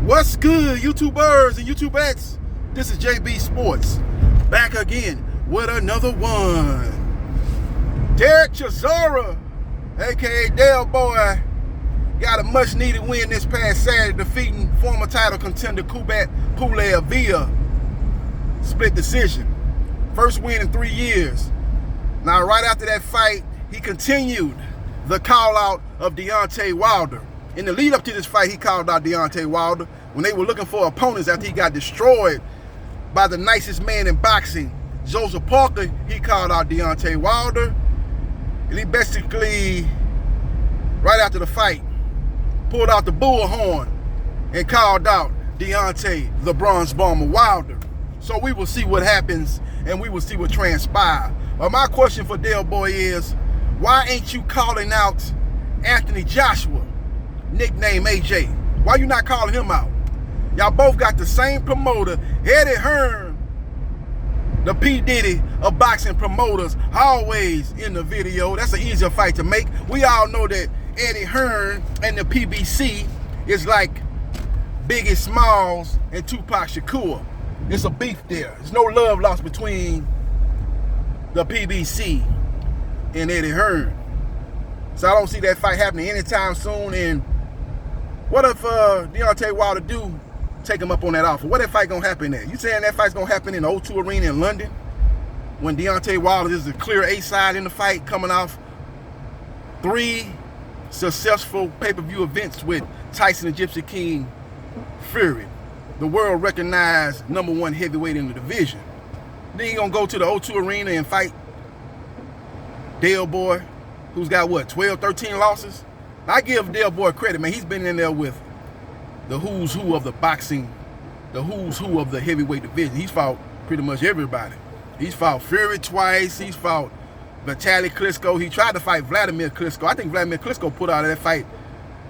What's good, YouTubers and YouTubettes? This is JBsports, back again with another one. Chisora, aka Dale Boy, got a much-needed win this past Saturday, defeating former title contender Kubat Pulev via split decision. First win in 3 years. Now, right after that fight, he continued the call-out of Deontay Wilder. In the lead up to this fight, he called out Deontay Wilder when they were looking for opponents after he got destroyed by the nicest man in boxing, Joseph Parker. He called out Deontay Wilder. And he basically, right after the fight, pulled out the bullhorn and called out Deontay the Bronze Bomber Wilder. So we will see what happens and we will see what transpires. But my question for Dale Boy is, why ain't you calling out Anthony Joshua, nickname AJ? Why you not calling him out? Y'all both got the same promoter, Eddie Hearn, the P. Diddy of boxing promoters, always in the video. That's an easier fight to make. We all know that Eddie Hearn and the PBC is like Biggie Smalls and Tupac Shakur. It's a beef there. There's no love lost between the PBC and Eddie Hearn. So I don't see that fight happening anytime soon. And what if Deontay Wilder do take him up on that offer? What that fight gonna happen there? You saying that fight's gonna happen in the O2 Arena in London when Deontay Wilder is the clear A side in the fight, coming off 3 successful pay-per-view events with Tyson and Gypsy King Fury, the world recognized #1 heavyweight in the division. Then he gonna go to the O2 Arena and fight Dale Boy, who's got what, 12, 13 losses? I give Dale Boy credit, man. He's been in there with the who's who of the boxing, the who's who of the heavyweight division. He's fought pretty much everybody. He's fought Fury twice. He's fought Vitaly Klitschko. He tried to fight Vladimir Klitschko. I think Vladimir Klitschko put out of that fight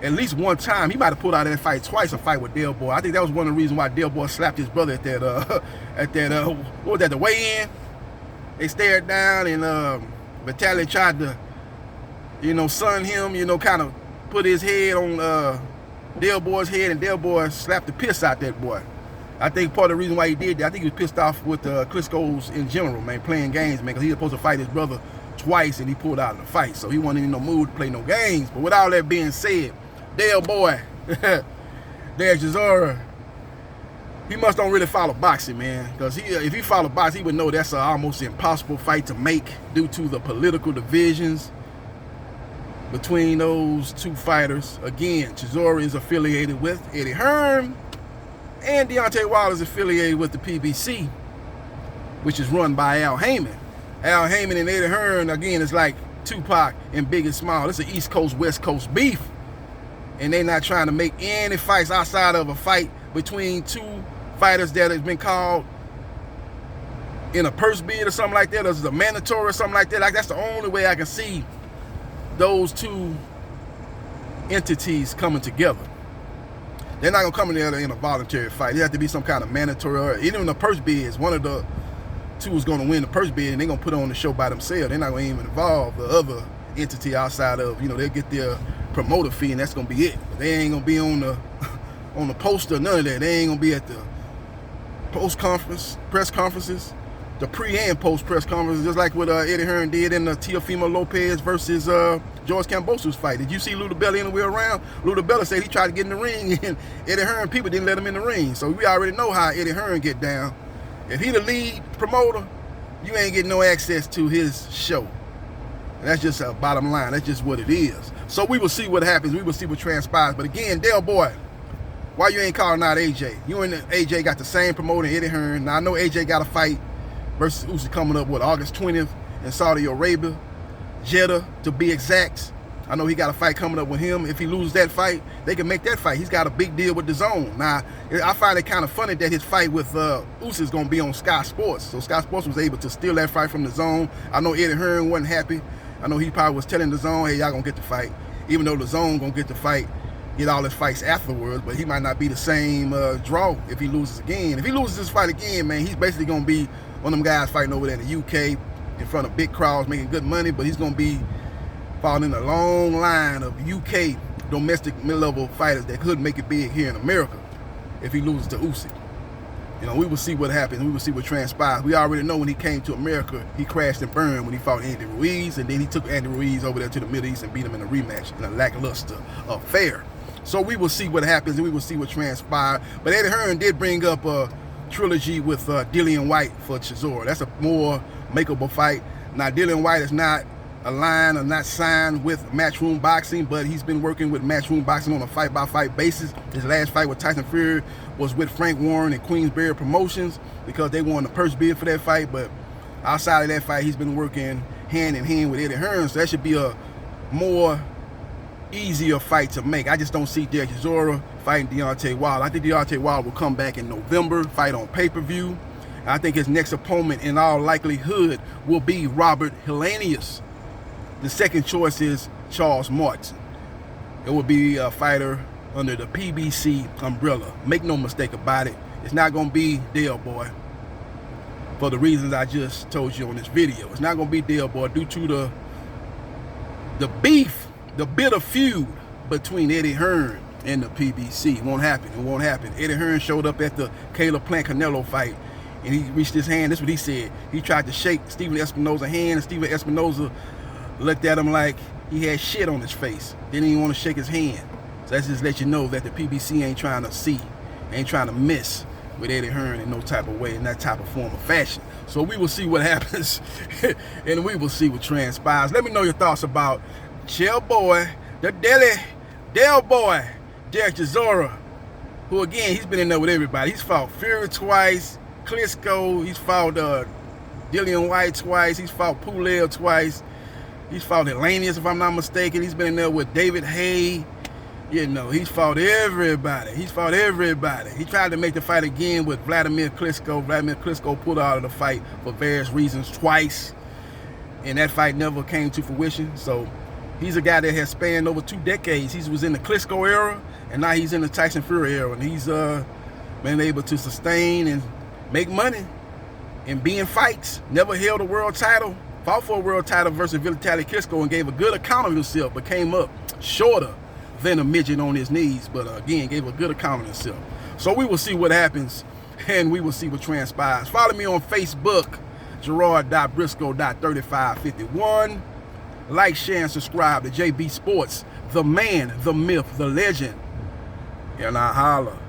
at least one time. He might have put out of that fight twice, a fight with Dale Boy. I think that was one of the reasons why Dale Boy slapped his brother at that what was that, the weigh-in? They stared down, and Vitaly tried to, sun him, kind of put his head on Dale Boy's head, and Dale Boy slapped the piss out that boy. I think part of the reason why he did that, I think he was pissed off with Klitschko's in general, man, playing games, man, because he was supposed to fight his brother twice, and he pulled out of the fight, so he wasn't in no mood to play no games. But with all that being said, Dale Boy, Dale Chisora, he must don't really follow boxing, man, because if he followed boxing, he would know that's an almost impossible fight to make due to the political divisions between those two fighters. Again, Chisora is affiliated with Eddie Hearn, and Deontay Wilder is affiliated with the PBC, which is run by Al Heyman. Al Heyman and Eddie Hearn, again, is like Tupac and Biggie Small. It's an East Coast, West Coast beef. And they're not trying to make any fights outside of a fight between two fighters that has been called in a purse bid or something like that, or a mandatory or something like that. Like, that's the only way I can see those two entities coming together. They're not gonna come together in a voluntary fight. It has to be some kind of mandatory, or even the purse bids. One of the two is gonna win the purse bid, and they're gonna put on the show by themselves. They're not gonna even involve the other entity outside of, they'll get their promoter fee, and that's gonna be it. But they ain't gonna be on the poster, none of that. They ain't gonna be at the press conferences, the pre and post press conferences, just like what Eddie Hearn did in the Teofimo Lopez versus George Kambosos fight. Did you see Ludabella anywhere around? Ludabella said he tried to get in the ring, and Eddie Hearn people didn't let him in the ring. So we already know how Eddie Hearn get down. If he the lead promoter, you ain't getting no access to his show. And that's just a bottom line. That's just what it is. So we will see what happens. We will see what transpires. But again, Dale Boy, why you ain't calling out AJ? You and AJ got the same promoter, Eddie Hearn. Now, I know AJ got a fight versus Usyk coming up, August 20th in Saudi Arabia, Jeddah to be exact. I know he got a fight coming up with him. If he loses that fight, they can make that fight. He's got a big deal with DAZN. Now, I find it kind of funny that his fight with Usyk is going to be on Sky Sports. So Sky Sports was able to steal that fight from DAZN. I know Eddie Hearn wasn't happy. I know he probably was telling DAZN, hey, y'all going to get the fight. Even though DAZN going to get the fight, get all his fights afterwards, but he might not be the same draw if he loses again. If he loses this fight again, man, he's basically going to be one of them guys fighting over there in the UK in front of big crowds, making good money, but he's going to be falling in a long line of UK domestic mid-level fighters that could make it big here in America. if he loses to Usyk. You know, we will see what happens. We will see what transpires. We already know when he came to America, he crashed and burned when he fought Andy Ruiz, and then he took Andy Ruiz over there to the Middle East and beat him in a rematch in a lackluster affair. So we will see what happens, and we will see what transpires. But Eddie Hearn did bring up a trilogy with Dillian Whyte for Chisora. That's a more makeable fight. Now, Dillian Whyte is not aligned or not signed with Matchroom Boxing, but he's been working with Matchroom Boxing on a fight-by-fight basis. His last fight with Tyson Fury was with Frank Warren and Queensberry Promotions because they won the purse bid for that fight. But outside of that fight, he's been working hand-in-hand with Eddie Hearn, so that should be a more easier fight to make. I just don't see Derek Chisora fighting Deontay Wilder. I think Deontay Wilder will come back in November, fight on pay-per-view. I think his next opponent, in all likelihood, will be Robert Helenius. The second choice is Charles Martin. It will be a fighter under the PBC umbrella. Make no mistake about it. It's not going to be Dale Boy for the reasons I just told you on this video. It's not going to be Dale Boy due to the beef, the bitter feud between Eddie Hearn and the PBC. It won't happen. It won't happen. Eddie Hearn showed up at the Caleb Plant Canelo fight, and he reached his hand. This is what he said. He tried to shake Stephen Espinosa's hand, and Stephen Espinosa looked at him like he had shit on his face. Didn't even want to shake his hand. So that's just let you know that the PBC ain't trying to see, ain't trying to mess with Eddie Hearn in no type of way, in that type of form or fashion. So we will see what happens, and we will see what transpires. Let me know your thoughts about Chill Boy, the Dale Boy, Derek Chisora, who again, he's been in there with everybody. He's fought Fury twice, Klitschko, he's fought Dillian Whyte twice, he's fought Pulev twice, he's fought Helenius, if I'm not mistaken. He's been in there with David Hay. You know, he's fought everybody. He's fought everybody. He tried to make the fight again with Vladimir Klitschko. Vladimir Klitschko pulled out of the fight for various reasons twice, and that fight never came to fruition. So he's a guy that has spanned over 2 decades. He was in the Klitschko era, and now he's in the Tyson Fury era, and he's been able to sustain and make money and be in fights. Never held a world title. Fought for a world title versus Vitaly Klitschko and gave a good account of himself, but came up shorter than a midget on his knees, but again, gave a good account of himself. So we will see what happens, and we will see what transpires. Follow me on Facebook, Gerard.Briscoe.3551. Like, share, and subscribe to JB Sports, the man, the myth, the legend. And I holla.